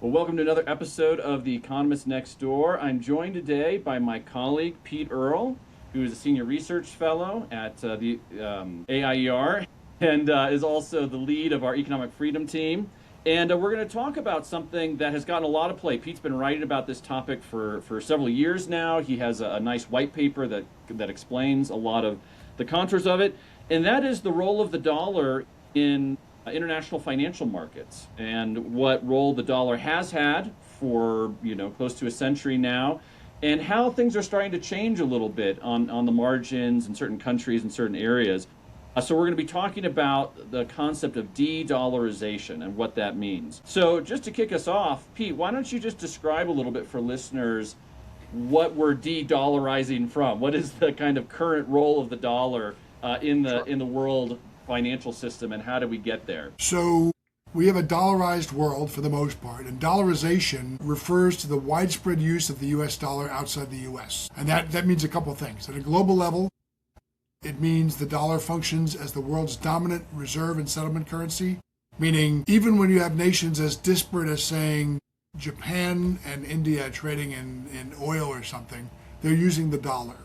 Well, welcome to another episode of The Economist Next Door. I'm joined today by my colleague, Pete Earle, who is a senior research fellow at the AIER and is also the lead of our economic freedom team. And we're going to talk about something that has gotten a lot of play. Pete's been writing about this topic for several years now. He has a nice white paper that explains a lot of the contours of it, and that is the role of the dollar in international financial markets and what role the dollar has had for close to a century now, and how things are starting to change a little bit on the margins in certain countries and certain areas. So we're going to be talking about the concept of de-dollarization and what that means. So just to kick us off, Pete, why don't you just describe a little bit for listeners what we're de-dollarizing from? What is the kind of current role of the dollar in the world financial system, and how do we get there? So we have a dollarized world for the most part, and dollarization refers to the widespread use of the US dollar outside the US. And that means a couple of things. At a global level, it means the dollar functions as the world's dominant reserve and settlement currency, meaning even when you have nations as disparate as, saying, Japan and India trading in oil or something, they're using the dollar.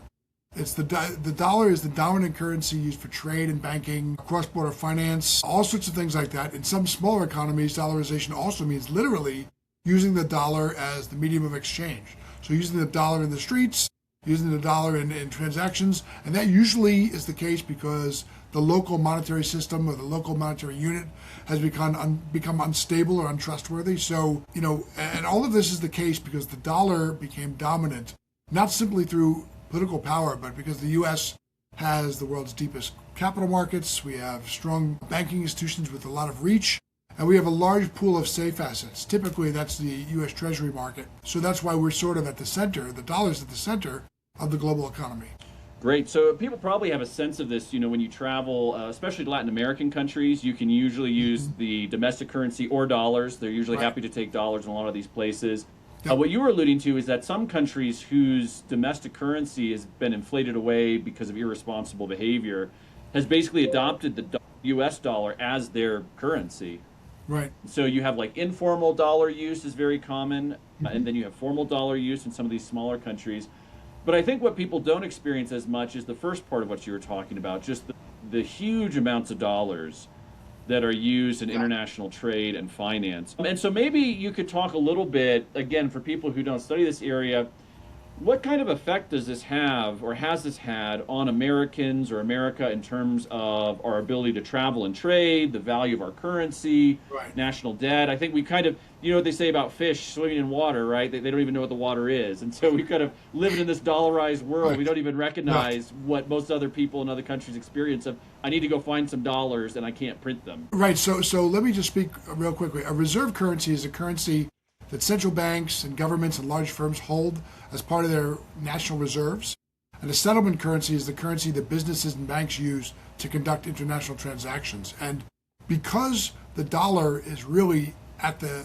The dollar is the dominant currency used for trade and banking, cross-border finance, all sorts of things like that. In some smaller economies, dollarization also means literally using the dollar as the medium of exchange. So using the dollar in the streets, using the dollar in transactions, and that usually is the case because the local monetary system or the local monetary unit has become unstable or untrustworthy. So, and all of this is the case because the dollar became dominant, not simply through political power, but because the U.S. has the world's deepest capital markets, we have strong banking institutions with a lot of reach, and we have a large pool of safe assets. Typically, that's the U.S. Treasury market. So that's why we're sort of at the center, the dollar's at the center of the global economy. Great. So people probably have a sense of this, when you travel, especially to Latin American countries, you can usually use the domestic currency or dollars. They're usually happy to take dollars in a lot of these places. Yep. What you were alluding to is that some countries whose domestic currency has been inflated away because of irresponsible behavior has basically adopted the U.S. dollar as their currency. Right. So you have informal dollar use is very common, and then you have formal dollar use in some of these smaller countries. But I think what people don't experience as much is the first part of what you were talking about, just the huge amounts of dollars that are used in international trade and finance. And so maybe you could talk a little bit, again, for people who don't study this area, what kind of effect does this have, or has this had, on Americans or America in terms of our ability to travel and trade, the value of our currency, national debt? I think we kind of, what they say about fish swimming in water, right? They don't even know what the water is. And so we kind of live in this dollarized world. We don't even recognize what most other people in other countries experience of, I need to go find some dollars and I can't print them. Right. So let me just speak real quickly. A reserve currency is a currency that central banks and governments and large firms hold as part of their national reserves. And a settlement currency is the currency that businesses and banks use to conduct international transactions. And because the dollar is really at the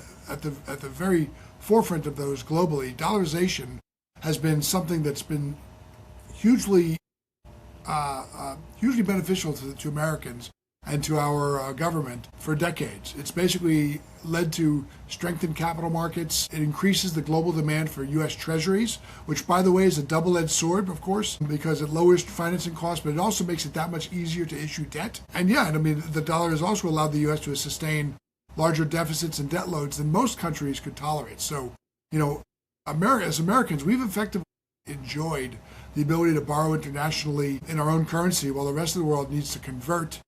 very forefront of those globally, dollarization has been something that's been hugely beneficial to Americans and to our government for decades. It's basically led to strengthened capital markets. It increases the global demand for U.S. treasuries, which, by the way, is a double-edged sword, of course, because it lowers financing costs, but it also makes it that much easier to issue debt. And the dollar has also allowed the U.S. to sustain larger deficits and debt loads than most countries could tolerate. So, as Americans, we've effectively enjoyed the ability to borrow internationally in our own currency while the rest of the world needs to convert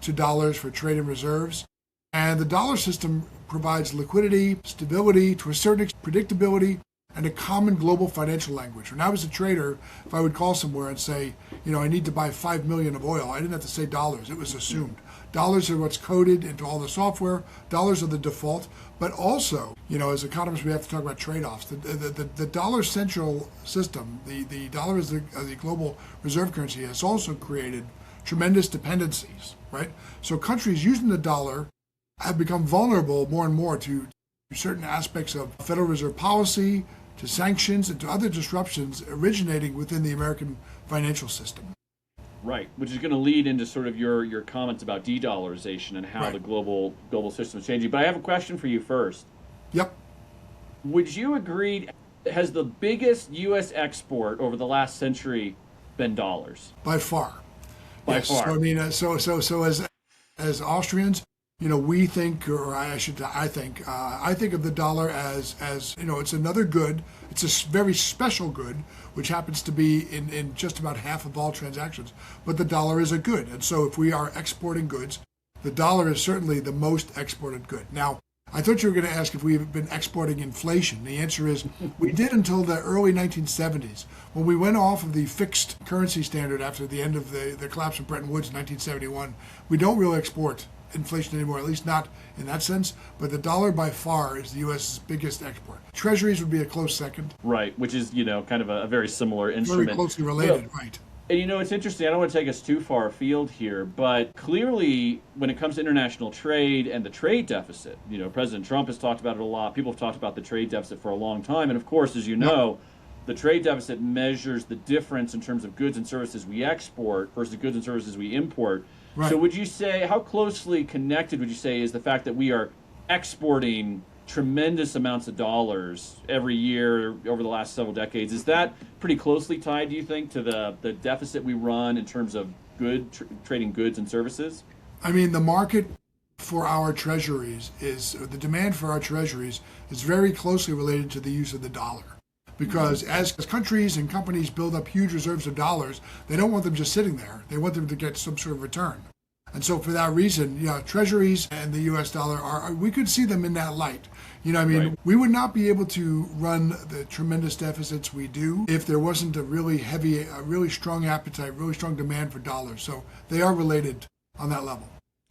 to dollars for trade and reserves. And the dollar system provides liquidity, stability, to a certain extent, predictability, and a common global financial language. When I was a trader, if I would call somewhere and say, I need to buy 5 million of oil, I didn't have to say dollars, it was assumed. Dollars are what's coded into all the software, dollars are the default, but also, as economists, we have to talk about trade-offs. The dollar central system, the dollar as the global reserve currency, has also created tremendous dependencies, right? So countries using the dollar have become vulnerable more and more to certain aspects of Federal Reserve policy, to sanctions, and to other disruptions originating within the American financial system. Right, which is going to lead into sort of your comments about de-dollarization and how the global system is changing. But I have a question for you first. Yep. Would you agree? Has the biggest U.S. export over the last century been dollars By far. by Yes. So I far? mean, so as Austrians, we think, or I think of the dollar as it's another good. It's a very special good, which happens to be in just about half of all transactions. But the dollar is a good, and so if we are exporting goods, the dollar is certainly the most exported good. Now, I thought you were going to ask if we've been exporting inflation. The answer is we did until the early 1970s. When we went off of the fixed currency standard after the end of the collapse of Bretton Woods in 1971, we don't really export inflation anymore, at least not in that sense. But the dollar by far is the U.S.'s biggest export. Treasuries would be a close second. Right, which is kind of a very similar Very instrument. closely Well, related, right. and it's interesting. I don't want to take us too far afield here, but clearly, when it comes to international trade and the trade deficit, President Trump has talked about it a lot. People have talked about the trade deficit for a long time, and of course, as you Yep. know, the trade deficit measures the difference in terms of goods and services we export versus goods and services we import. So, Right. would you say how closely connected would you say is the fact that we are exporting tremendous amounts of dollars every year over the last several decades? Is that pretty closely tied, do you think, to the deficit we run in terms of trading goods and services? I mean, the market for our treasuries the demand for our treasuries is very closely related to the use of the dollar. Because as countries and companies build up huge reserves of dollars, they don't want them just sitting there. They want them to get some sort of return. And so for that reason, treasuries and the US dollar we could see them in that light. Right. We would not be able to run the tremendous deficits we do if there wasn't a really strong appetite, really strong demand for dollars. So they are related on that level.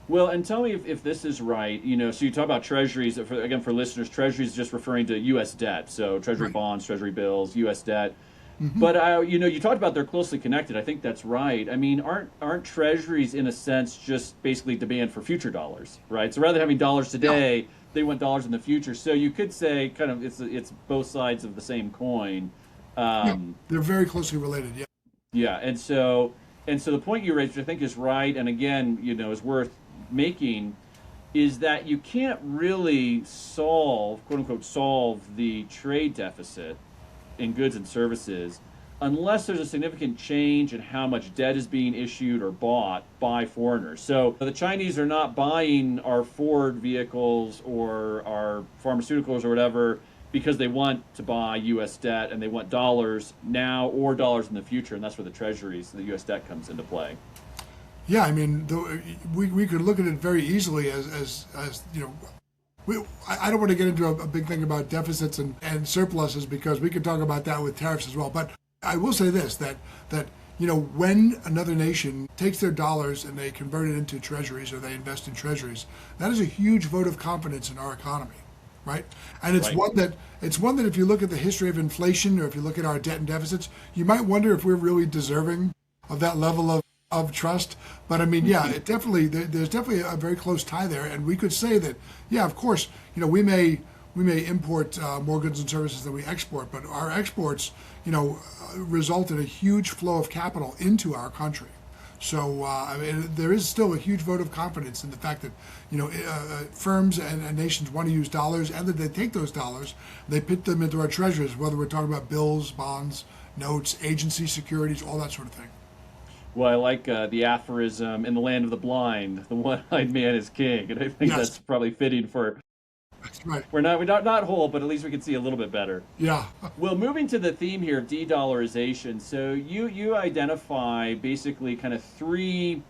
Well, and tell me if this is right. So you talk about treasuries. For listeners, treasuries is just referring to U.S. debt. So treasury Right. bonds, treasury bills, U.S. debt. But you talked about they're closely connected. I think that's right. I mean, aren't treasuries in a sense just basically demand for future dollars, right? So rather than having dollars today, they want dollars in the future. So you could say kind of it's both sides of the same coin. Yeah, they're very closely related. Yeah. Yeah, and so the point you raised, which I think is right, and again, is worth making, is that you can't really solve, quote unquote, solve the trade deficit in goods and services unless there's a significant change in how much debt is being issued or bought by foreigners. So the Chinese are not buying our Ford vehicles or our pharmaceuticals or whatever because they want to buy U.S. debt and they want dollars now or dollars in the future, and that's where the treasuries, the U.S. debt comes into play. Yeah, I mean, we could look at it very easily as I don't want to get into a big thing about deficits and surpluses because we could talk about that with tariffs as well. But I will say this, that when another nation takes their dollars and they convert it into treasuries or they invest in treasuries, that is a huge vote of confidence in our economy, right? And it's Right. one that if you look at the history of inflation or if you look at our debt and deficits, you might wonder if we're really deserving of that level of trust. But I mean, yeah, there's definitely a very close tie there, and we could say that, yeah, of course, we may import more goods and services than we export, but our exports, result in a huge flow of capital into our country. So I mean, there is still a huge vote of confidence in the fact that firms and nations want to use dollars, and that they take those dollars, they put them into our treasuries, whether we're talking about bills, bonds, notes, agency securities, all that sort of thing. Well, I like the aphorism, in the land of the blind, the one-eyed man is king, and I think Yes, that's probably fitting for that's right. we're not whole, but at least we can see a little bit better. Yeah. Well, moving to the theme here of de-dollarization, so you identify basically kind of three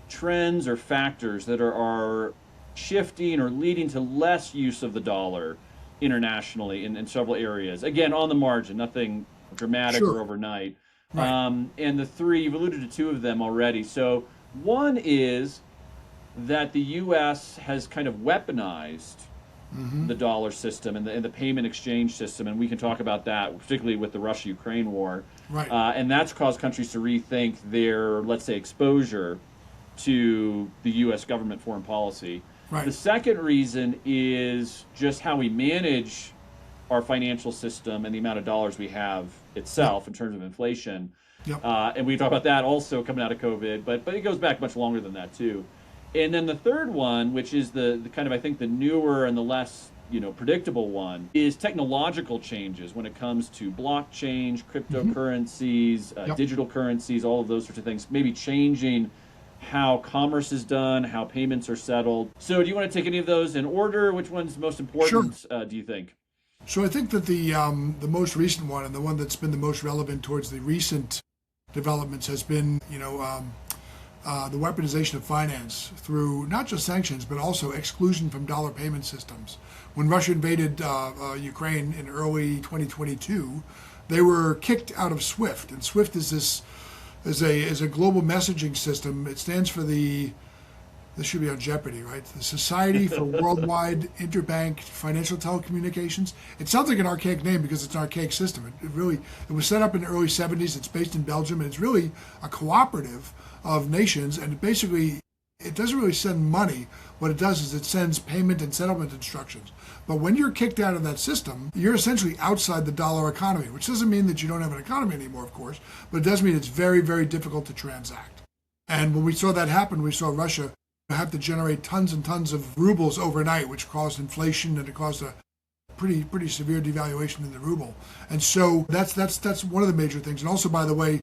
trends or factors that are shifting or leading to less use of the dollar internationally in several areas. Again, on the margin, nothing dramatic or Sure. overnight. Right. And the three, you've alluded to two of them already. So one is that the U.S. has kind of weaponized Mm-hmm. the dollar system and the payment exchange system, and we can talk about that, particularly with the Russia-Ukraine war. Right. And that's caused countries to rethink their, let's say, exposure to the U.S. government foreign policy. Right. The second reason is just how we manage our financial system and the amount of dollars we have itself in terms of inflation. Yep. And we talk about that also coming out of COVID, but it goes back much longer than that too. And then the third one, which is the kind of, I think, the newer and the less predictable one is technological changes when it comes to blockchain, cryptocurrencies, Yep. digital currencies, all of those sorts of things, maybe changing how commerce is done, how payments are settled. So do you want to take any of those in order? Which one's most Sure. important, do you think? So I think that the most recent one and the one that's been the most relevant towards the recent developments has been the weaponization of finance through not just sanctions but also exclusion from dollar payment systems. When Russia invaded Ukraine in early 2022, they were kicked out of SWIFT, and SWIFT is a global messaging system. It stands for this should be on Jeopardy, right? The Society for Worldwide Interbank Financial Telecommunications. It sounds like an archaic name because it's an archaic system. It was set up in the early 70s. It's based in Belgium, and it's really a cooperative of nations. And it doesn't really send money. What it does is it sends payment and settlement instructions. But when you're kicked out of that system, you're essentially outside the dollar economy, which doesn't mean that you don't have an economy anymore, of course, but it does mean it's very, very difficult to transact. And when we saw that happen, we saw Russia have to generate tons and tons of rubles overnight, which caused inflation, and it caused a pretty severe devaluation in the ruble. And so that's one of the major things. And also, by the way,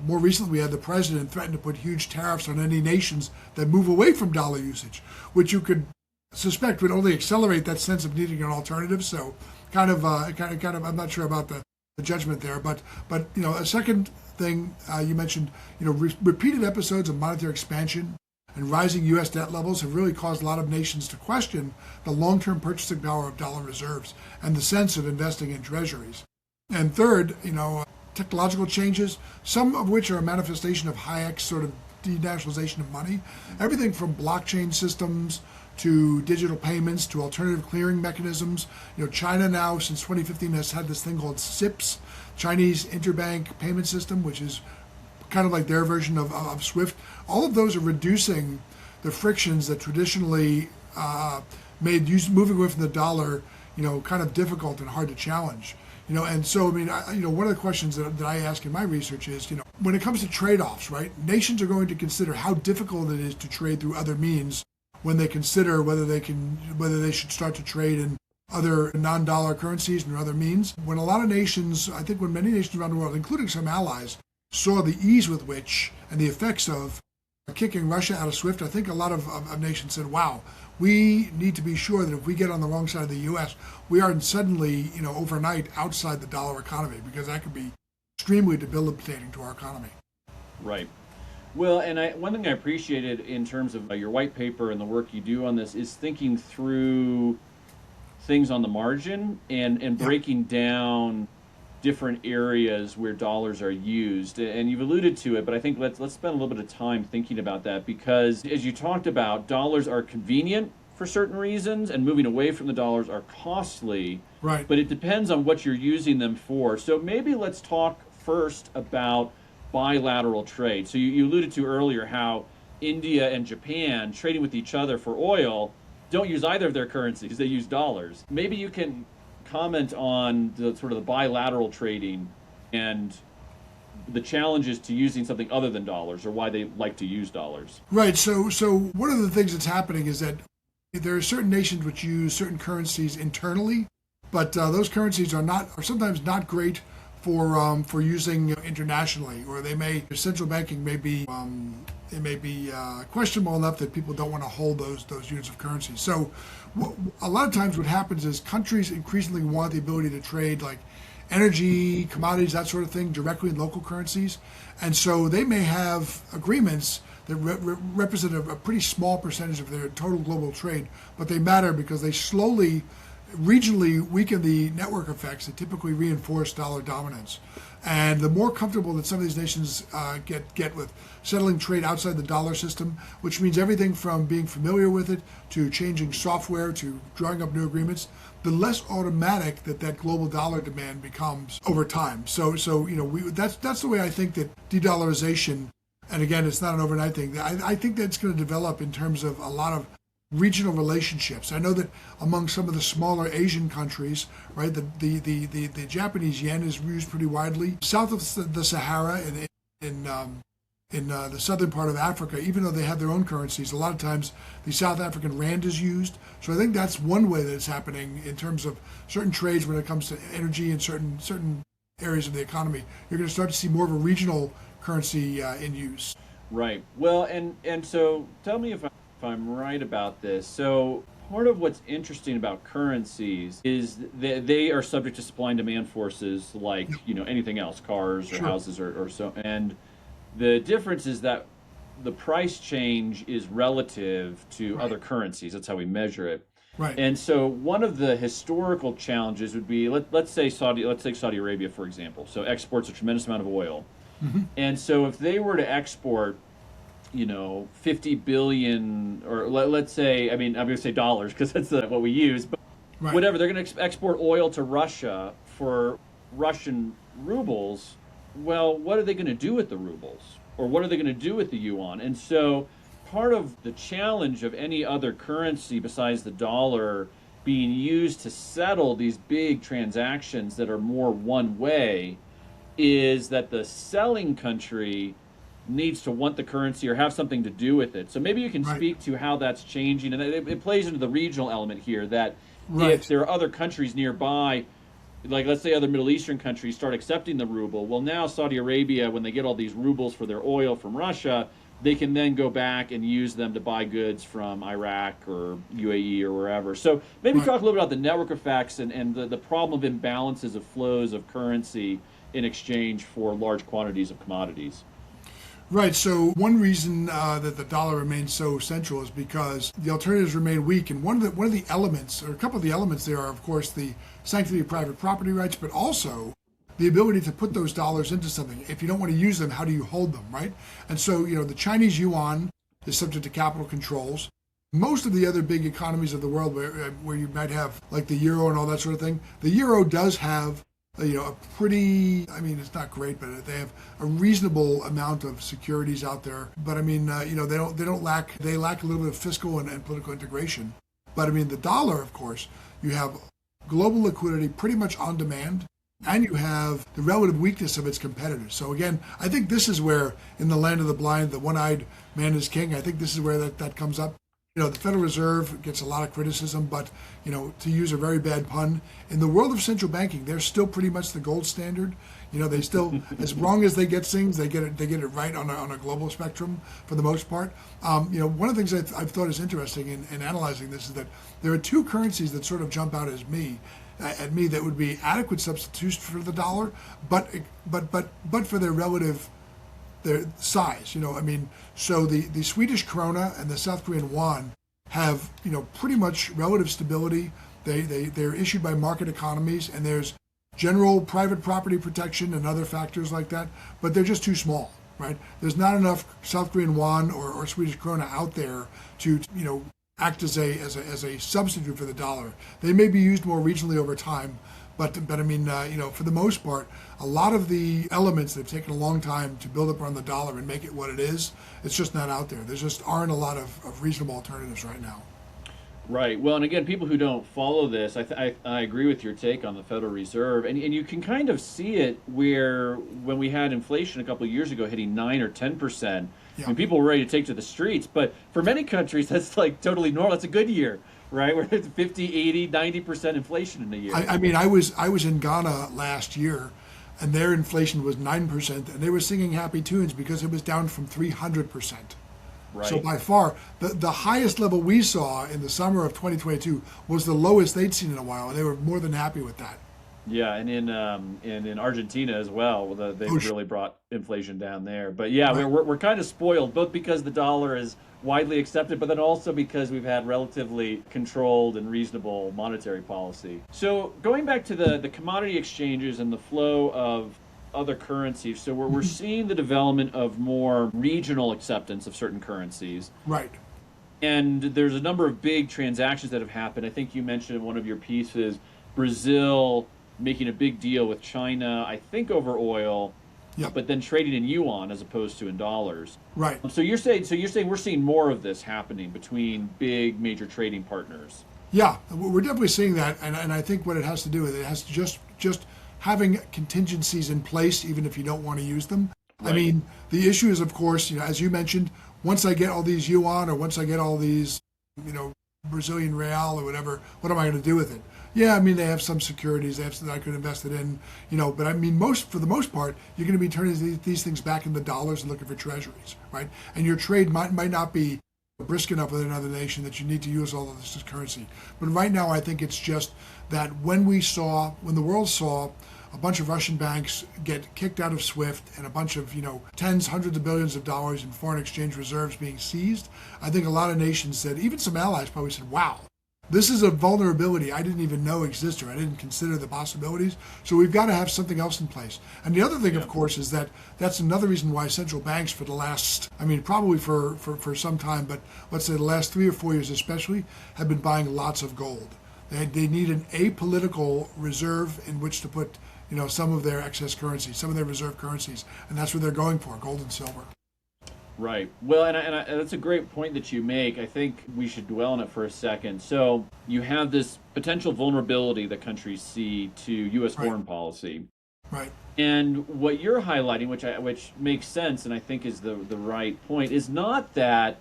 more recently we had the president threaten to put huge tariffs on any nations that move away from dollar usage, which you could suspect would only accelerate that sense of needing an alternative. So kind of I'm not sure about the judgment there, but a second thing you mentioned, repeated episodes of monetary expansion and rising U.S. debt levels have really caused a lot of nations to question the long-term purchasing power of dollar reserves and the sense of investing in treasuries. And third, technological changes, some of which are a manifestation of Hayek's sort of denationalization of money, everything from blockchain systems to digital payments to alternative clearing mechanisms. China now, since 2015, has had this thing called CIPS, Chinese Interbank Payment System, which is kind of like their version of SWIFT. All of those are reducing the frictions that traditionally made moving away from the dollar, kind of difficult and hard to challenge. And so, one of the questions that I ask in my research is, when it comes to trade-offs, right? Nations are going to consider how difficult it is to trade through other means when they consider whether they should start to trade in other non-dollar currencies and other means. When many nations around the world, including some allies, saw the ease with which and the effects of kicking Russia out of SWIFT, I think a lot of nations said, wow, we need to be sure that if we get on the wrong side of the U.S., we aren't suddenly, overnight outside the dollar economy, because that could be extremely debilitating to our economy. Right. Well, and one thing I appreciated in terms of your white paper and the work you do on this is thinking through things on the margin and breaking down different areas where dollars are used. And you've alluded to it, but I think let's spend a little bit of time thinking about that, because as you talked about, dollars are convenient for certain reasons and moving away from the dollars are costly. Right. But it depends on what you're using them for. So maybe let's talk first about bilateral trade. So you alluded to earlier how India and Japan trading with each other for oil don't use either of their currencies, they use dollars. Maybe you can comment on the sort of the bilateral trading and the challenges to using something other than dollars, or why they like to use dollars. Right. So one of the things that's happening is that there are certain nations which use certain currencies internally, but those currencies are sometimes not great for using internationally, or central banking may be questionable enough that people don't want to hold those units of currency. So a lot of times what happens is countries increasingly want the ability to trade like energy, commodities, that sort of thing directly in local currencies. And so they may have agreements that represent a pretty small percentage of their total global trade, but they matter because they slowly regionally weaken the network effects that typically reinforce dollar dominance. And the more comfortable that some of these nations get with settling trade outside the dollar system, which means everything from being familiar with it to changing software to drawing up new agreements, the less automatic that global dollar demand becomes over time. So that's the way I think that de-dollarization, and again, it's not an overnight thing. I think that's going to develop in terms of a lot of regional relationships. I know that among some of the smaller Asian countries, right, the Japanese yen is used pretty widely. South of the Sahara in in the southern part of Africa, even though they have their own currencies, a lot of times the South African rand is used. So I think that's one way that it's happening in terms of certain trades when it comes to energy and certain areas of the economy. You're going to start to see more of a regional currency in use. Right. Well, and so tell me if I'm right about this. So part of what's interesting about currencies is that they are subject to supply and demand forces like, anything else, cars or Sure. houses or so. And the difference is that the price change is relative to Right. other currencies. That's how we measure it. Right. And so one of the historical challenges would be let's take Saudi Arabia, for example. So exports a tremendous amount of oil. Hmm. And so if they were to export 50 billion, or let's say, I'm going to say dollars because that's what we use, but Right. whatever, they're going to export oil to Russia for Russian rubles. Well, what are they going to do with the rubles? Or what are they going to do with the yuan? And so part of the challenge of any other currency besides the dollar being used to settle these big transactions that are more one way is that the selling country needs to want the currency or have something to do with it. So maybe you can Right. speak to how that's changing. And it plays into the regional element here that if Right. there are other countries nearby, like let's say other Middle Eastern countries start accepting the ruble, well, now Saudi Arabia, when they get all these rubles for their oil from Russia, they can then go back and use them to buy goods from Iraq or UAE or wherever. So maybe Right. talk a little bit about the network effects and the problem of imbalances of flows of currency in exchange for large quantities of commodities. Right. So one reason that the dollar remains so central is because the alternatives remain weak, and one of the elements, or a couple of the elements there, are of course the sanctity of private property rights, but also the ability to put those dollars into something. If you don't want to use them, how do you hold them, right? And so the Chinese yuan is subject to capital controls. Most of the other big economies of the world, where you might have like the euro and all that sort of thing, the euro does have a pretty, it's not great, but they have a reasonable amount of securities out there. But they lack a little bit of fiscal and political integration. But the dollar, of course, you have global liquidity pretty much on demand, and you have the relative weakness of its competitors. So again, I think this is where, in the land of the blind, the one-eyed man is king. I think this is where that comes up. The Federal Reserve gets a lot of criticism, but, to use a very bad pun, in the world of central banking, they're still pretty much the gold standard. They still, as long as they get things, they get it right on a global spectrum for the most part. One of the things I've thought is interesting in analyzing this is that there are two currencies that sort of jump out at me that would be adequate substitutes for the dollar, but for their size, so the Swedish krona and the South Korean won have, pretty much relative stability. They're issued by market economies, and there's general private property protection and other factors like that, but they're just too small, right? There's not enough South Korean won or Swedish krona out there to, act as a substitute for the dollar. They may be used more regionally over time, but for the most part, a lot of the elements that have taken a long time to build up around the dollar and make it what it is, it's just not out there. There just aren't a lot of reasonable alternatives right now. Right. Well, and again, people who don't follow this, I agree with your take on the Federal Reserve, and you can kind of see it where when we had inflation a couple of years ago hitting 9 or 10%, Yeah. people were ready to take to the streets. But for many countries, that's like totally normal. That's a good year, right? Where it's 50, 80, 90% inflation in a year. I was in Ghana last year, and their inflation was 9%, and they were singing happy tunes because it was down from 300%. Right. So by far, the highest level we saw in the summer of 2022 was the lowest they'd seen in a while, and they were more than happy with that. Yeah, and in Argentina as well, they've Oh, really brought inflation down there. But yeah, right. we're kind of spoiled, both because the dollar is widely accepted, but then also because we've had relatively controlled and reasonable monetary policy. So going back to the commodity exchanges and the flow of other currencies, so we're seeing the development of more regional acceptance of certain currencies. Right. And there's a number of big transactions that have happened. I think you mentioned in one of your pieces Brazil making a big deal with China, I think over oil, Yep. but then trading in yuan as opposed to in dollars. Right. So you're saying we're seeing more of this happening between big major trading partners. Yeah, we're definitely seeing that, and I think what it has to do with it has to just having contingencies in place, even if you don't want to use them. I Right. mean, the issue is, of course, as you mentioned, once I get all these yuan or once I get all these, you know, Brazilian real or whatever, what am I going to do with it? Yeah, I mean, they have some securities, they have something I could invest it in, but I mean, for the most part, you're going to be turning these things back into dollars and looking for treasuries, right? And your trade might not be brisk enough with another nation that you need to use all of this as currency. But right now, I think it's just that when the world saw a bunch of Russian banks get kicked out of SWIFT and a bunch of, tens, hundreds of billions of dollars in foreign exchange reserves being seized, I think a lot of nations said, even some allies probably said, wow, this is a vulnerability I didn't even know existed. I didn't consider the possibilities. So we've got to have something else in place. And the other thing, of course, is that's another reason why central banks for the last, probably for some time, but let's say the last 3 or 4 years especially, have been buying lots of gold. They need an apolitical reserve in which to put some of their excess currency, some of their reserve currencies, and that's what they're going for, gold and silver. Right. Well, and that's a great point that you make. I think we should dwell on it for a second. So you have this potential vulnerability that countries see to U.S. foreign policy. Right. And what you're highlighting, which makes sense and I think is the right point, is not that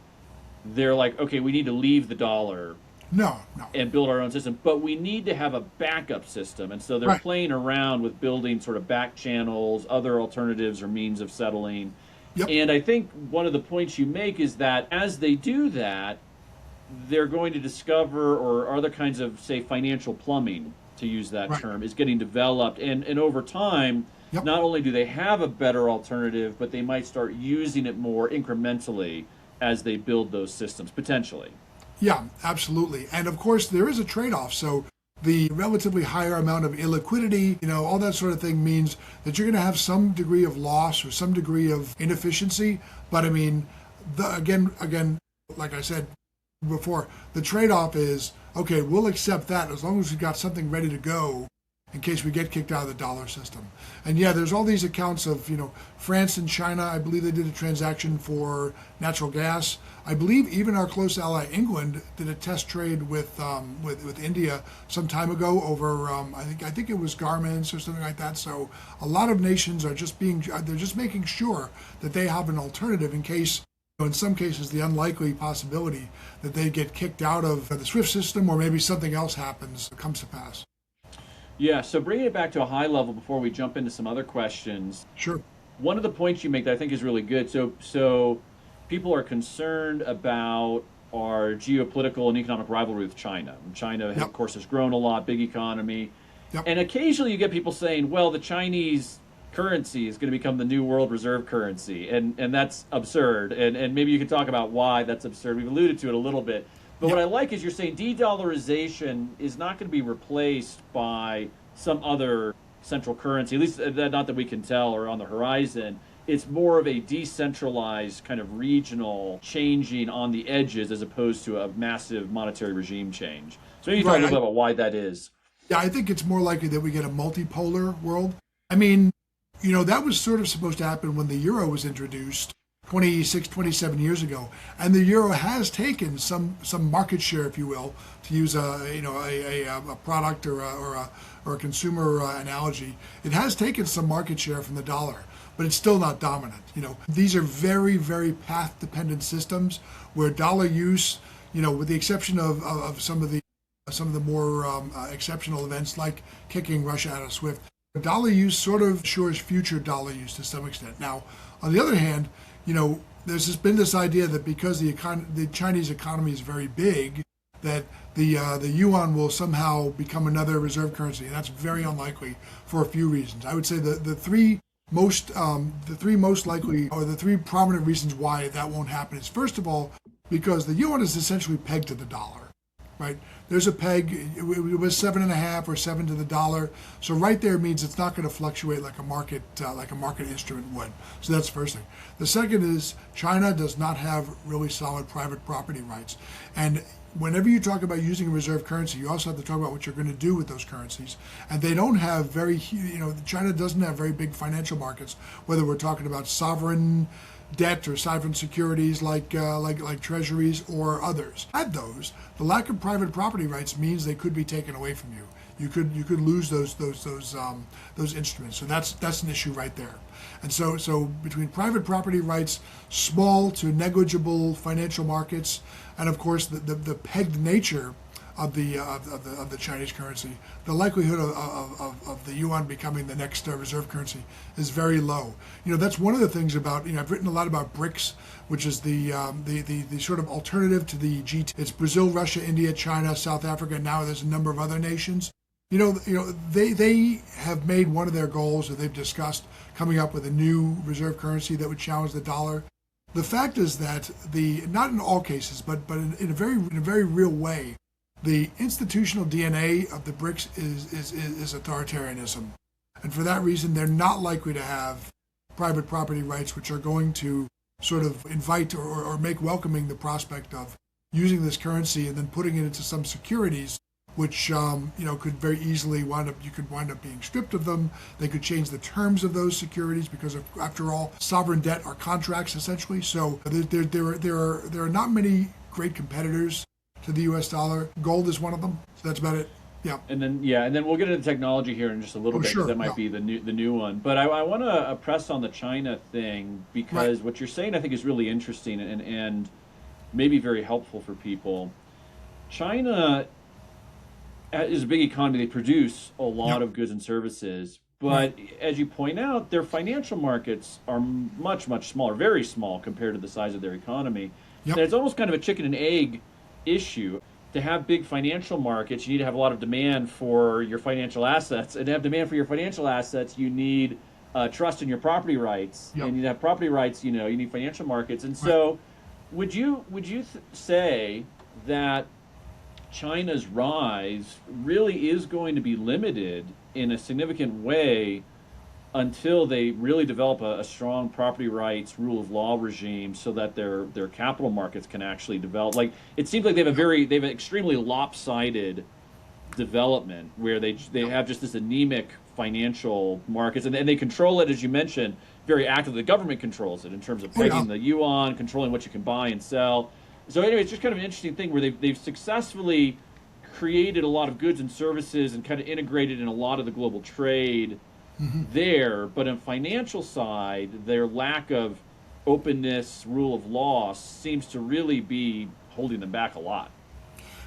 they're like, okay, we need to leave the dollar. No. And build our own system, but we need to have a backup system. And so they're playing around with building sort of back channels, other alternatives or means of settling. Yep. And I think one of the points you make is that as they do that, they're going to discover, or other kinds of, say, financial plumbing, to use that term, is getting developed. And over time, not only do they have a better alternative, but they might start using it more incrementally as they build those systems, potentially. Yeah, absolutely. And of course, there is a trade-off. So the relatively higher amount of illiquidity, all that sort of thing means that you're going to have some degree of loss or some degree of inefficiency. But I mean, again, like I said before, the trade-off is, okay, we'll accept that as long as we've got something ready to go in case we get kicked out of the dollar system. And yeah, there's all these accounts of, France and China. I believe they did a transaction for natural gas. I believe even our close ally England did a test trade with India some time ago over I think it was garments or something like that. So a lot of nations are just making sure that they have an alternative in case, in some cases, the unlikely possibility that they get kicked out of the SWIFT system or maybe something else comes to pass. Yeah, so bringing it back to a high level before we jump into some other questions. Sure. One of the points you make that I think is really good. So people are concerned about our geopolitical and economic rivalry with China. China, of course, has grown a lot, big economy. And occasionally you get people saying, well, the Chinese currency is going to become the new world reserve currency. And that's absurd. And maybe you can talk about why that's absurd. We've alluded to it a little bit. But what I like is you're saying de-dollarization is not going to be replaced by some other central currency, at least not that we can tell or on the horizon. It's more of a decentralized kind of regional changing on the edges as opposed to a massive monetary regime change. So you can talk a little bit about why that is. Yeah, I think it's more likely that we get a multipolar world. I mean, that was sort of supposed to happen when the euro was introduced 26, 27 years ago, and the euro has taken some market share, if you will, to use a product or a consumer analogy. It has taken some market share from the dollar, but it's still not dominant. These are very, very path-dependent systems where dollar use, with the exception of some of the more exceptional events like kicking Russia out of SWIFT, dollar use sort of assures future dollar use to some extent. Now, on the other hand, there's been this idea that because the Chinese economy is very big, that the yuan will somehow become another reserve currency, and that's very unlikely for a few reasons. I would say the three most likely, or the three prominent reasons why that won't happen is, first of all, because the yuan is essentially pegged to the dollar. Right? There's a peg. It was 7.5 or 7 to the dollar. So right there means it's not going to fluctuate like a market instrument would. So that's the first thing. The second is China does not have really solid private property rights. And whenever you talk about using a reserve currency, you also have to talk about what you're going to do with those currencies. And they don't have China doesn't have very big financial markets, whether we're talking about sovereign debt or sovereign securities like treasuries or others. At those, the lack of private property rights means they could be taken away from you. You could lose those instruments. So that's an issue right there. And so between private property rights, small to negligible financial markets, and of course the pegged nature of the Chinese currency, the likelihood of the yuan becoming the next reserve currency is very low. That's one of the things about, I've written a lot about BRICS, which is the sort of alternative to the G10. It's Brazil, Russia, India, China, South Africa. Now there's a number of other nations. They have made one of their goals that they've discussed coming up with a new reserve currency that would challenge the dollar. The fact is that not in all cases, but in a very real way, the institutional DNA of the BRICS is authoritarianism. And for that reason, they're not likely to have private property rights, which are going to sort of invite or make welcoming the prospect of using this currency and then putting it into some securities, which could very easily wind up being stripped of them. They could change the terms of those securities because, after all, sovereign debt are contracts essentially. So there are not many great competitors to the U.S. dollar. Gold is one of them. So that's about it. Yeah. And then we'll get into technology here in just a little bit, because that might be the new one. But I want to press on the China thing, because what you're saying I think is really interesting and maybe very helpful for people. China is a big economy. They produce a lot of goods and services. But as you point out, their financial markets are much, much smaller, very small compared to the size of their economy. And it's almost kind of a chicken and egg issue. To have big financial markets, you need to have a lot of demand for your financial assets. And to have demand for your financial assets, you need trust in your property rights. And you have property rights, you need financial markets. And so would you say that China's rise really is going to be limited in a significant way until they really develop a strong property rights, rule of law regime, so that their capital markets can actually develop? Like, it seems like they have an extremely lopsided development where they have just this anemic financial markets, and they control it, as you mentioned, very actively. The government controls it in terms of pegging the yuan, controlling what you can buy and sell. So anyway, it's just kind of an interesting thing where they've successfully created a lot of goods and services and kind of integrated in a lot of the global trade there, but on financial side, their lack of openness, rule of law seems to really be holding them back a lot.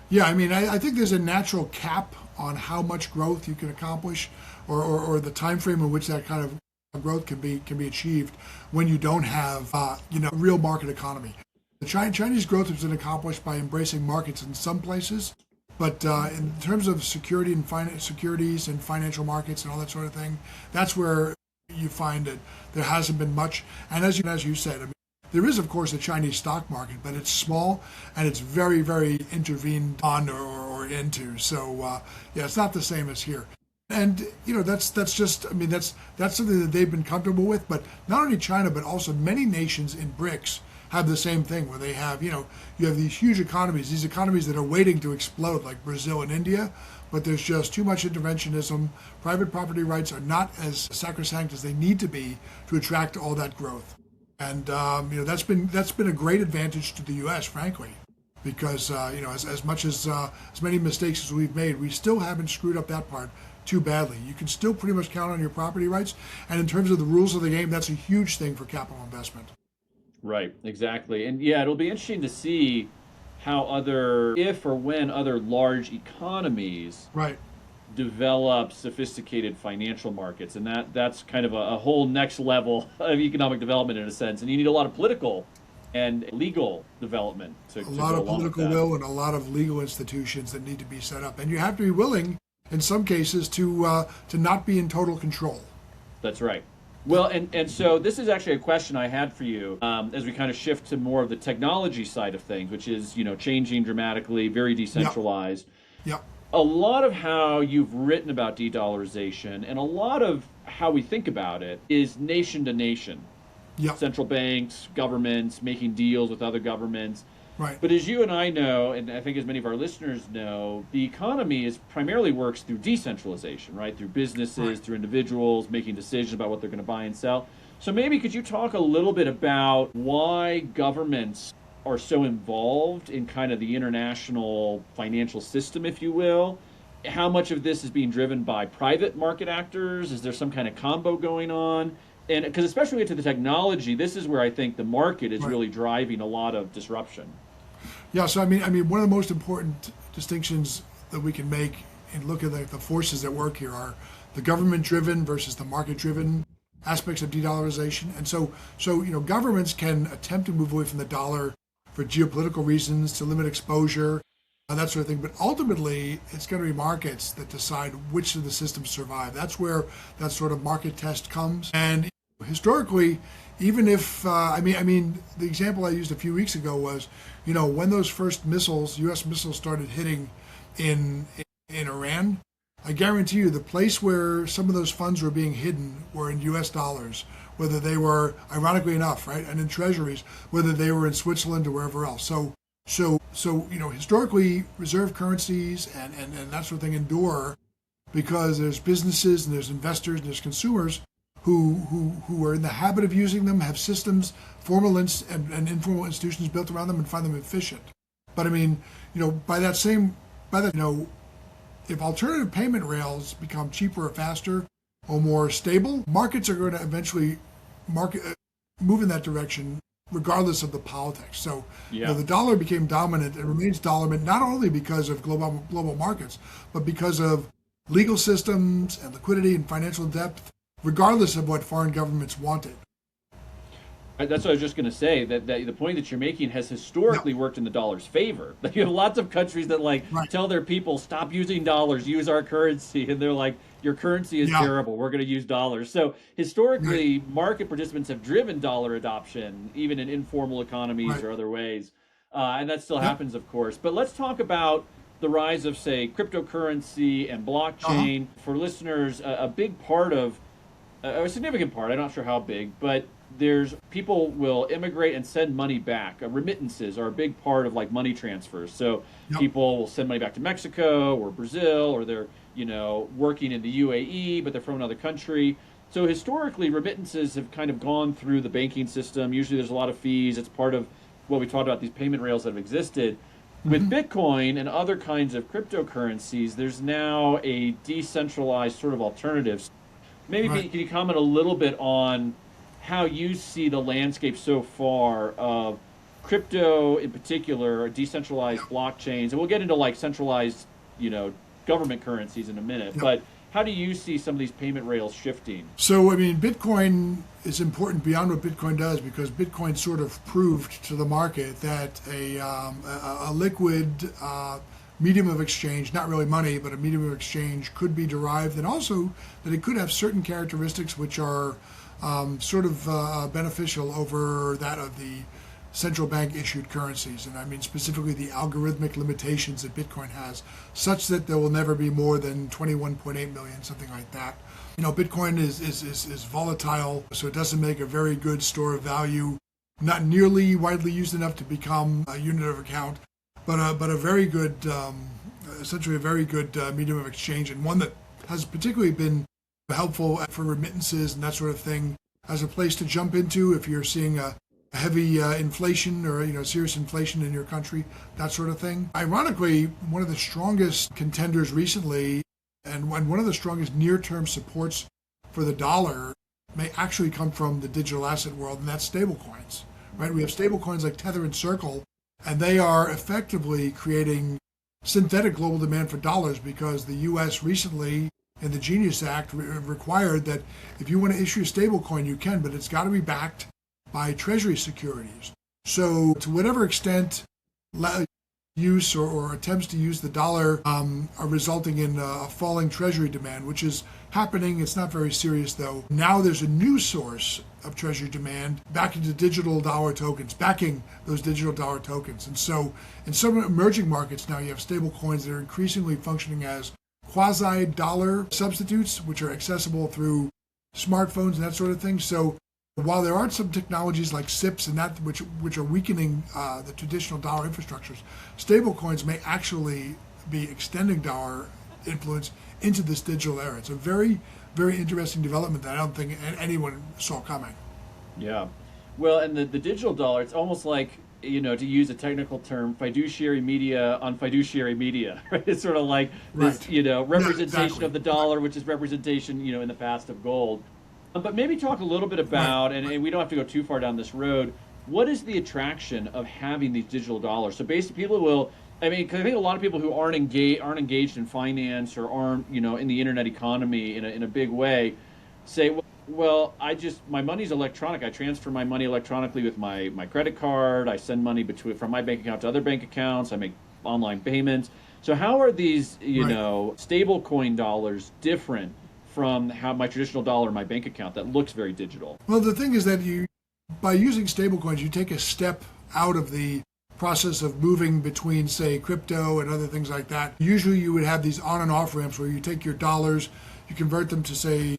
Yeah, I mean, I think there's a natural cap on how much growth you can accomplish, or the time frame in which that kind of growth can be achieved when you don't have a real market economy. The Chinese growth has been accomplished by embracing markets in some places. But in terms of securities and financial markets and all that sort of thing, that's where you find that there hasn't been much. And as you said, I mean, there is, of course, a Chinese stock market, but it's small and it's very, very intervened on or into. So it's not the same as here. And that's something that they've been comfortable with. But not only China, but also many nations in BRICS have the same thing, where they have, you have these huge economies, these economies that are waiting to explode, like Brazil and India, but there's just too much interventionism. Private property rights are not as sacrosanct as they need to be to attract all that growth. And that's been a great advantage to the U.S., frankly, because as many mistakes as we've made, we still haven't screwed up that part too badly. You can still pretty much count on your property rights, and in terms of the rules of the game, that's a huge thing for capital investment. Right, exactly. And it'll be interesting to see how if or when other large economies develop sophisticated financial markets. And that's kind of a whole next level of economic development in a sense. And you need a lot of political and legal development to a lot of political will and a lot of legal institutions that need to be set up. And you have to be willing, in some cases, to not be in total control. That's right. Well, and so this is actually a question I had for you as we kind of shift to more of the technology side of things, which is, changing dramatically, very decentralized. A lot of how you've written about de-dollarization and a lot of how we think about it is nation to nation. Central banks, governments, making deals with other governments. Right. But as you and I know, and I think as many of our listeners know, the economy primarily works through decentralization, right? Through businesses, through individuals making decisions about what they're going to buy and sell. So maybe could you talk a little bit about why governments are so involved in kind of the international financial system, if you will, how much of this is being driven by private market actors? Is there some kind of combo going on? And because especially to the technology, this is where I think the market is Right. really driving a lot of disruption. Yeah. So I mean, one of the most important distinctions that we can make and look at the forces at work here are the government-driven versus the market-driven aspects of de-dollarization. And so governments can attempt to move away from the dollar for geopolitical reasons to limit exposure, that sort of thing. But ultimately, it's going to be markets that decide which of the systems survive. That's where that sort of market test comes. And historically, even if I mean, the example I used a few weeks ago was, when those first missiles, U.S. missiles, started hitting in Iran, I guarantee you the place where some of those funds were being hidden were in U.S. dollars, whether they were, ironically enough, right, and in treasuries, whether they were in Switzerland or wherever else. So historically, reserve currencies and that sort of thing endure because there's businesses and there's investors and there's consumers who are in the habit of using them, have systems, formal and informal institutions built around them, and find them efficient. But I mean, by that, if alternative payment rails become cheaper or faster or more stable, markets are going to eventually move in that direction regardless of the politics. So Yeah. the dollar became dominant and remains dominant not only because of global markets, but because of legal systems and liquidity and financial depth, regardless of what foreign governments wanted. That's what I was just going to say. That the point that you're making has historically worked in the dollar's favor. Like, you have lots of countries that Right. tell their people stop using dollars, use our currency, and they're like, your currency is Yeah. terrible. We're going to use dollars. So historically, market participants have driven dollar adoption, even in informal economies Right. or other ways, and that still Yep. happens, of course. But let's talk about the rise of, say, cryptocurrency and Uh-huh. blockchain. For listeners, a big part of a significant part, I'm not sure how big, but there's people will immigrate and send money back. Remittances are a big part of money transfers. So Yep. people will send money back to Mexico or Brazil, or they're working in the UAE, but they're from another country. So historically, remittances have kind of gone through the banking system. Usually, there's a lot of fees. It's part of what we talked about, these payment rails that have existed. With Bitcoin and other kinds of cryptocurrencies, there's now a decentralized sort of alternative. Maybe Right. can you comment a little bit on how you see the landscape so far of crypto in particular, decentralized blockchains, and we'll get into centralized, government currencies in a minute. Yep. But how do you see some of these payment rails shifting? So, I mean, Bitcoin is important beyond what Bitcoin does because Bitcoin sort of proved to the market that a liquid medium of exchange, not really money, but a medium of exchange could be derived, and also that it could have certain characteristics which are beneficial over that of the central bank issued currencies. And I mean specifically the algorithmic limitations that Bitcoin has, such that there will never be more than 21.8 million, something like that. Bitcoin is volatile, so it doesn't make a very good store of value, not nearly widely used enough to become a unit of account, but a very good, essentially a very good medium of exchange, and one that has particularly been helpful for remittances and that sort of thing as a place to jump into if you're seeing a heavy inflation or serious inflation in your country, that sort of thing. Ironically, one of the strongest contenders recently and one of the strongest near-term supports for the dollar may actually come from the digital asset world, and that's stablecoins. Right? We have stablecoins like Tether and Circle, and they are effectively creating synthetic global demand for dollars because the U.S. recently, in the Genius Act, required that if you want to issue a stablecoin, you can, but it's got to be backed by Treasury securities. So, to whatever extent use or attempts to use the dollar are resulting in a falling Treasury demand, which is happening. It's not very serious, though. Now there's a new source of Treasury demand back into digital dollar tokens, backing those digital dollar tokens. And so in some emerging markets now you have stable coins that are increasingly functioning as quasi-dollar substitutes, which are accessible through smartphones and that sort of thing. So while there are some technologies like SIPs and that which are weakening the traditional dollar infrastructures, stablecoins may actually be extending dollar influence into this digital era. It's a very, very interesting development that I don't think anyone saw coming. Yeah. Well, and the digital dollar, it's almost like to use a technical term, fiduciary media on fiduciary media. Right? It's sort of like Right. this, Yeah, representation exactly. of the dollar, which is representation, in the past of gold. But maybe talk a little bit Right. about, and we don't have to go too far down this road. What is the attraction of having these digital dollars? So basically, people will. I mean, 'cause I think a lot of people who aren't engaged in finance or aren't, in the internet economy in a big way, say, well, my money's electronic. I transfer my money electronically with my credit card. I send money from my bank account to other bank accounts. I make online payments. So how are these, Right. stable coin dollars different from how my traditional dollar in my bank account that looks very digital? Well, the thing is that by using stablecoins, you take a step out of the process of moving between, say, crypto and other things like that. Usually you would have these on and off ramps where you take your dollars, you convert them to, say,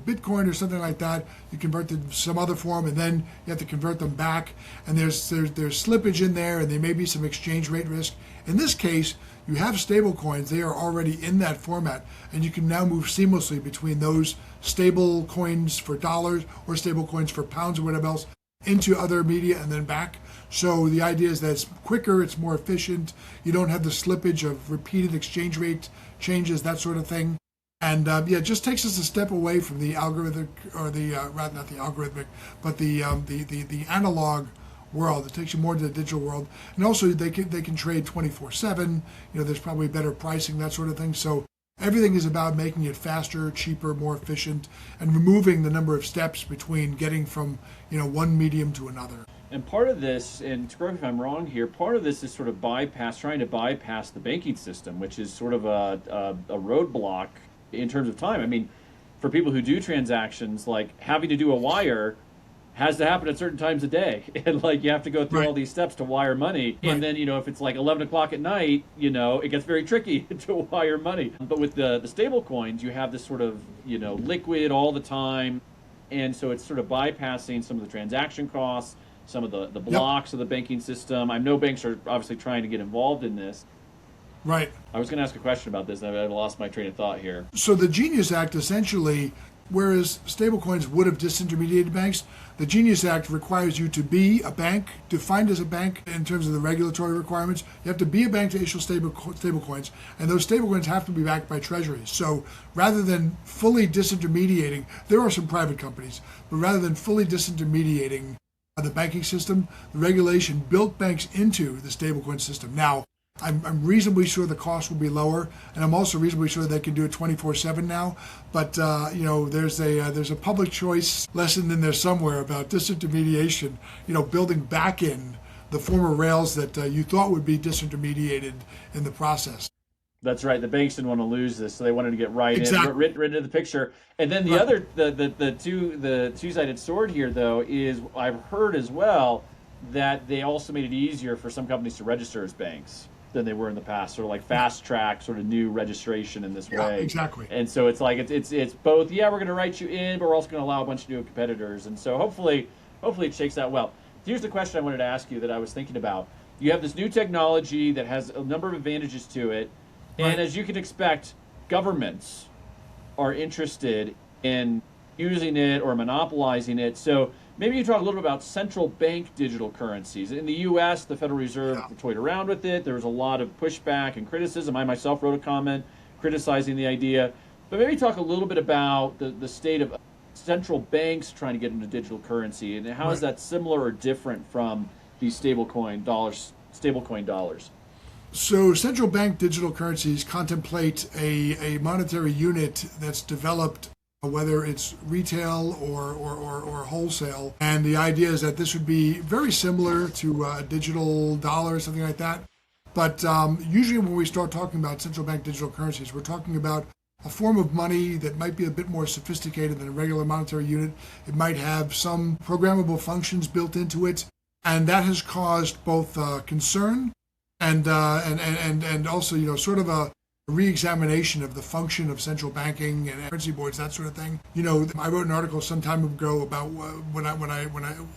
Bitcoin or something like that. You convert them to some other form, and then you have to convert them back. And there's slippage in there, and there may be some exchange rate risk. In this case, you have stable coins. They are already in that format, and you can now move seamlessly between those stable coins for dollars or stable coins for pounds or whatever else into other media and then back. So the idea is that it's quicker, it's more efficient. You don't have the slippage of repeated exchange rate changes, that sort of thing. And it just takes us a step away from the algorithmic, or the rather not the algorithmic, but the analog world. It takes you more to the digital world, and also they can trade 24/7. There's probably better pricing, that sort of thing. So everything is about making it faster, cheaper, more efficient, and removing the number of steps between getting from one medium to another. And part of this, and correct me if I'm wrong here, part of this is sort of trying to bypass the banking system, which is sort of a roadblock in terms of time. I mean, for people who do transactions, like having to do a wire has to happen at certain times a day, and like you have to go through Right. all these steps to wire money, Right. and then if it's like 11 o'clock at night, it gets very tricky to wire money. But with the stable coins, you have this sort of liquid all the time, and so it's sort of bypassing some of the transaction costs, some of the blocks of the banking system. I know banks are obviously trying to get involved in this. Right. I was going to ask a question about this, and I lost my train of thought here. So the Genius Act essentially, whereas stablecoins would have disintermediated banks, the Genius Act requires you to be a bank, defined as a bank in terms of the regulatory requirements. You have to be a bank to issue stablecoins, and those stablecoins have to be backed by treasuries. So rather than fully disintermediating, there are some private companies, but rather than fully disintermediating the banking system, the regulation built banks into the stablecoin system. Now, I'm reasonably sure the cost will be lower, and I'm also reasonably sure they can do it 24/7 now. But there's a public choice lesson in there somewhere about disintermediation. Building back in the former rails that you thought would be disintermediated in the process. That's right. The banks didn't want to lose this, so they wanted to get right into the picture. And then the Right. other, the two-sided sword here, though, is I've heard as well that they also made it easier for some companies to register as banks than they were in the past, sort of like fast track, sort of new registration in this way. Exactly. And so it's like it's both. Yeah, we're going to write you in, but we're also going to allow a bunch of new competitors. And so hopefully it shakes out well. Here's the question I wanted to ask you that I was thinking about. You have this new technology that has a number of advantages to it, Right. and as you can expect, governments are interested in using it or monopolizing it. So maybe you talk a little bit about central bank digital currencies. In the U.S., the Federal Reserve toyed around with it. There was a lot of pushback and criticism. I myself wrote a comment criticizing the idea. But maybe talk a little bit about the state of central banks trying to get into digital currency, and how is that similar or different from these stablecoin dollars? So central bank digital currencies contemplate a monetary unit that's developed, whether it's retail or wholesale. And the idea is that this would be very similar to a digital dollar or something like that. But usually when we start talking about central bank digital currencies, we're talking about a form of money that might be a bit more sophisticated than a regular monetary unit. It might have some programmable functions built into it. And that has caused both concern and also, sort of a re-examination of the function of central banking and currency boards, that sort of thing. I wrote an article some time ago about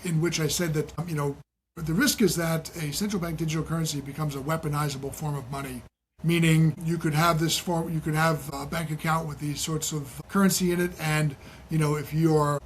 in which I said that, the risk is that a central bank digital currency becomes a weaponizable form of money. Meaning you could have a bank account with these sorts of currency in it, and if you're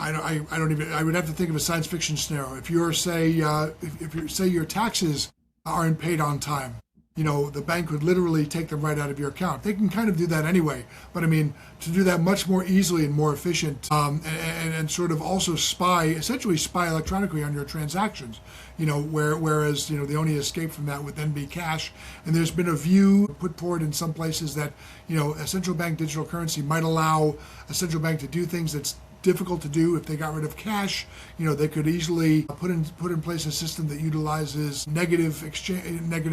I don't even. I would have to think of a science fiction scenario. If you're if you say your taxes aren't paid on time, the bank would literally take them right out of your account. They can kind of do that anyway, but I mean, to do that much more easily and more efficient, and sort of also essentially spy electronically on your transactions, whereas, the only escape from that would then be cash. And there's been a view put forward in some places that, a central bank digital currency might allow a central bank to do things that's difficult to do. If they got rid of cash, they could easily put in place a system that utilizes negative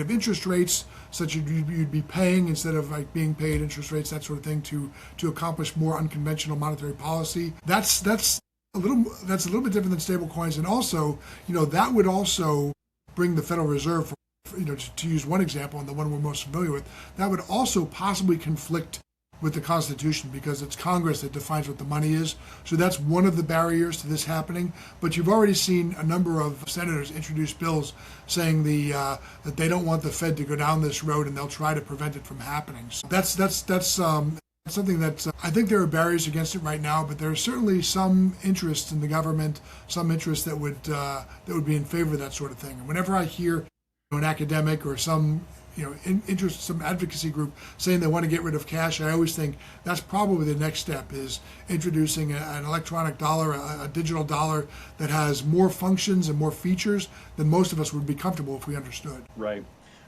interest rates, such as you'd be paying instead of like being paid interest rates, that sort of thing, to accomplish more unconventional monetary policy. That's a little bit different than stable coins, and also, that would also bring the Federal Reserve, to use one example and the one we're most familiar with, that would also possibly conflict with the Constitution, because it's Congress that defines what the money is. So that's one of the barriers to this happening. But you've already seen a number of senators introduce bills saying that they don't want the Fed to go down this road, and they'll try to prevent it from happening. So that's something that I think there are barriers against it right now, but there's certainly some interest in the government, some interest that would be in favor of that sort of thing. And whenever I hear an academic or some interest, some advocacy group saying they want to get rid of cash, I always think that's probably the next step, is introducing an electronic dollar, a digital dollar that has more functions and more features than most of us would be comfortable if we understood. Right.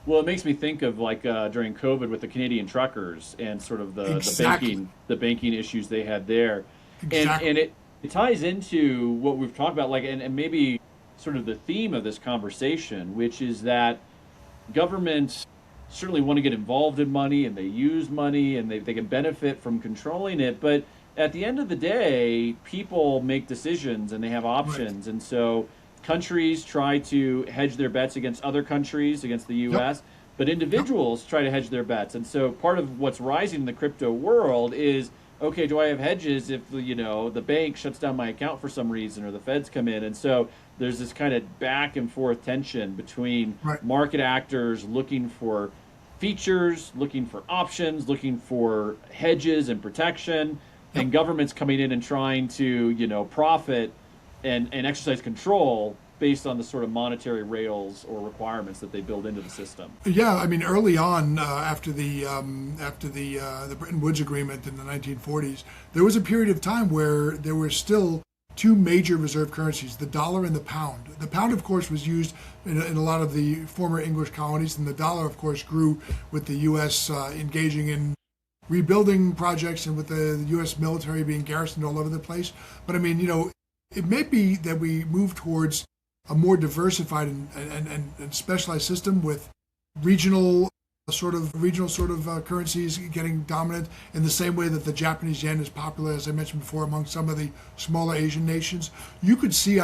Well, it makes me think of during COVID with the Canadian truckers and sort of the banking issues they had there. Exactly. And it ties into what we've talked about, and maybe sort of the theme of this conversation, which is that governments certainly want to get involved in money, and they use money, and they can benefit from controlling it. But at the end of the day, people make decisions and they have options. Right. And so countries try to hedge their bets against other countries, against the U.S., yep. But individuals try to hedge their bets. And so part of what's rising in the crypto world is, okay, do I have hedges if, the bank shuts down my account for some reason, or the feds come in? And so there's this kind of back and forth tension between right. market actors looking for features, looking for options, looking for hedges and protection, yep. and governments coming in and trying to, profit and exercise control based on the sort of monetary rails or requirements that they build into the system. Yeah, I mean, early on, after the Bretton Woods Agreement in the 1940s, there was a period of time where there were still two major reserve currencies, the dollar and the pound. The pound, of course, was used in a lot of the former English colonies, and the dollar, of course, grew with the U.S. Engaging in rebuilding projects and with the U.S. military being garrisoned all over the place. But I mean, it may be that we move towards a more diversified and specialized system with regional currencies getting dominant in the same way that the Japanese yen is popular, as I mentioned before, among some of the smaller Asian nations. You could see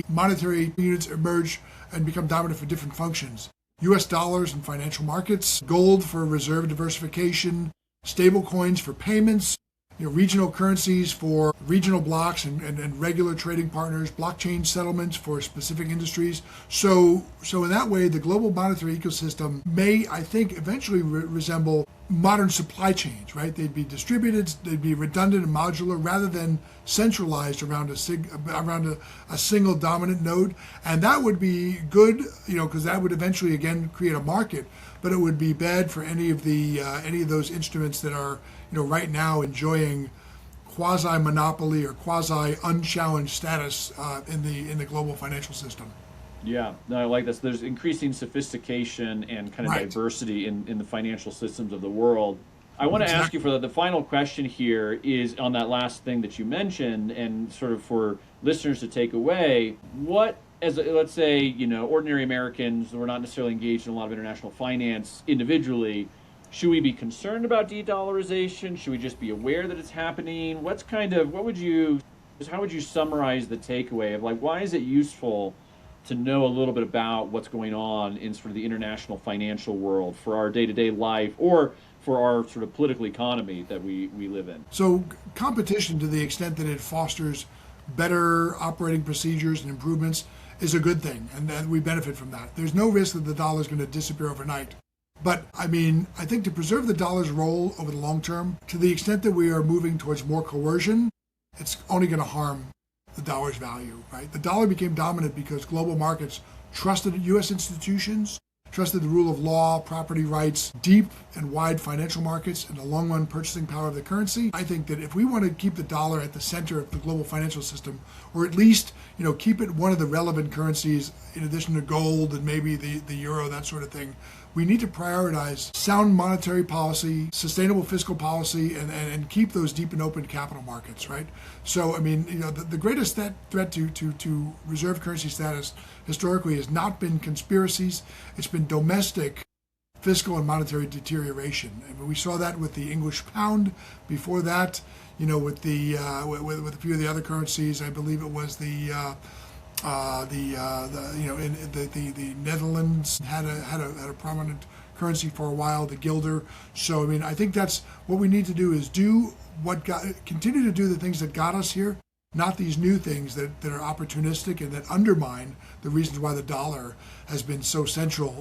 monetary units emerge and become dominant for different functions. U.S. dollars in financial markets, gold for reserve diversification, stable coins for payments, regional currencies for regional blocks and regular trading partners, blockchain settlements for specific industries. So in that way, the global monetary ecosystem may, I think, eventually resemble modern supply chains, right? They'd be distributed, they'd be redundant and modular rather than centralized around a single dominant node. And that would be good, because that would eventually, again, create a market. But it would be bad for any of those instruments that are, right now enjoying quasi-monopoly or quasi-unchallenged status in the global financial system. Yeah, no, I like this. There's increasing sophistication and kind of right. diversity in the financial systems of the world. I want to ask you for the final question here is on that last thing that you mentioned, and sort of for listeners to take away, what, as let's say, ordinary Americans who are not necessarily engaged in a lot of international finance individually, should we be concerned about de-dollarization? Should we just be aware that it's happening? How would you summarize the takeaway of why is it useful to know a little bit about what's going on in sort of the international financial world for our day-to-day life or for our sort of political economy that we live in? So competition, to the extent that it fosters better operating procedures and improvements, is a good thing, and that we benefit from that. There's no risk that the dollar is going to disappear overnight. But I think to preserve the dollar's role over the long term, to the extent that we are moving towards more coercion it's only going to harm the dollar's value, right? The dollar became dominant because global markets trusted U.S. institutions, trusted the rule of law, property rights, deep and wide financial markets, and the long run purchasing power of the currency. I think that if we want to keep the dollar at the center of the global financial system, or at least keep it one of the relevant currencies in addition to gold and maybe the euro, that sort of thing, we need to prioritize sound monetary policy, sustainable fiscal policy, and keep those deep and open capital markets, right? So, I mean, the greatest threat to reserve currency status historically has not been conspiracies. It's been domestic fiscal and monetary deterioration. I mean, we saw that with the English pound. Before that, with with a few of the other currencies, I believe it was the Netherlands had a prominent currency for a while, the guilder. So I mean, I think that's what we need to do is continue to do the things that got us here, not these new things that are opportunistic and that undermine the reasons why the dollar has been so central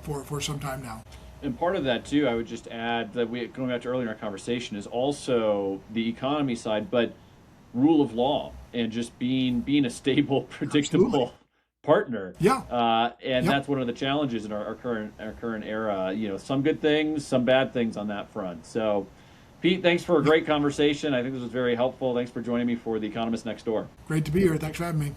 for some time now. And part of that too, I would just add that going back to earlier in our conversation, is also the economy side, but rule of law and just being a stable, predictable Absolutely. partner. Yeah. And Yep. that's one of the challenges in our current era. Some good things, some bad things on that front. So, Pete, thanks for a great conversation. I think this was very helpful. Thanks for joining me for The Economist Next Door. Great to be here. Thanks for having me.